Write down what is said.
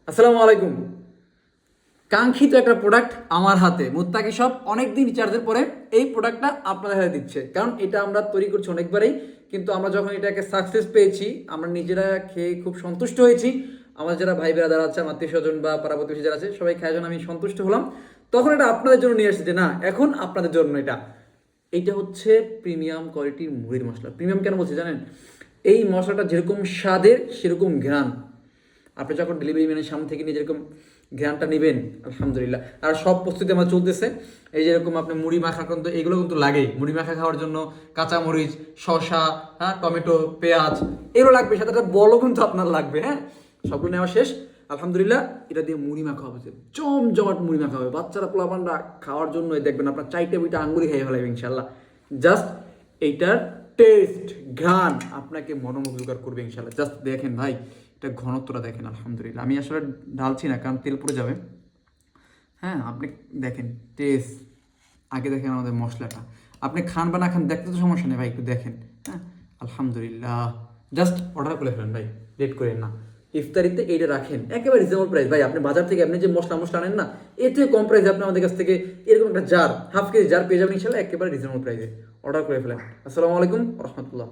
আসসালামু আলাইকুম। কাঙ্ক্ষিত একটা প্রোডাক্ট আমার হাতে, মুত্তাকি শপ অনেক দিন রিচার্জের পরে এই প্রোডাক্টটা আপনাদের হাতে দিচ্ছে। কারণ এটা আমরা তৈরি করছি অনেকবারই, কিন্তু আমরা যখন এটাকে সাকসেস পেয়েছি, আমরা নিজেরা খেয়ে খুব সন্তুষ্ট হয়েছি। আমার যারা ভাই বেরাদার আছে, আমার আত্মীয় স্বজন বা পাড়া প্রতিবেশী যারা আছে, সবাই খায় যখন আমি সন্তুষ্ট হলাম, তখন এটা আপনাদের জন্য নিয়ে আসছে যে না, এখন আপনাদের জন্য এইটা হচ্ছে প্রিমিয়াম কোয়ালিটির মুড়ির মশলা। প্রিমিয়াম কেন বলছি জানেন? এই মশলাটা যেরকম স্বাদের সেরকম ঘ্রাণ। আপনি যখন ডেলিভারি ম্যানের সামনে থেকে নিয়ে যেরকম ঘ্রাণটা নেবেন, আলহামদুলিল্লাহ। আর সব প্রস্তুতি আমার চলতেছে। এই যেরকম আপনি মুড়ি মাখা কিন্তু এগুলো কিন্তু লাগেই, মুড়ি মাখা খাওয়ার জন্য কাঁচামরিচ, শসা, হ্যাঁ, টমেটো, পেঁয়াজ এগুলো লাগবে, সাথে একটা বলও কিন্তু আপনার লাগবে। হ্যাঁ, সবগুলো নেওয়া শেষ, আলহামদুলিল্লাহ। এটা দিয়ে মুড়ি মাখা হবে, জমজমাট মুড়ি মাখা হবে। বাচ্চারা পোলাপানরা খাওয়ার জন্য দেখবেন আপনার চাইটে বইটা আঙ্গুরি খেয়ে ফেলাবে ইনশাল্লাহ। জাস্ট এইটার টেস্ট, ঘ্রাণ আপনাকে মনোমুগ্ধকর করবে ইনশাল্লাহ। জাস্ট দেখেন ভাই, এটা ঘনত্বটা দেখেন, আলহামদুলিল্লাহ। আমি আসলে ঢালছি না কারণ তেল পড়ে যাবে। হ্যাঁ, আপনি দেখেন টেস্ট, আগে দেখেন আমাদের মশলাটা। আপনি খান বা না খান দেখতে তো সমস্যা নেই ভাই, একটু দেখেন। হ্যাঁ, আলহামদুলিল্লাহ। জাস্ট অর্ডার করে ফেলেন ভাই, লেট করেন না। ইফতারিতে এইটা রাখেন, একেবারে রিজনেবল প্রাইস ভাই। আপনি বাজার থেকে আপনি যে মশলা মশলা আনেন না, এর থেকে কম প্রাইসে আপনি আমাদের কাছ থেকে এরকম একটা জার, হাফ কেজি জার পেয়ে যাবেন ইনশাল্লাহ, একেবারে রিজনেবল প্রাইসে। অর্ডার করে ফেলেন। আসসালামু আলাইকুম রহমতুল্লাহ।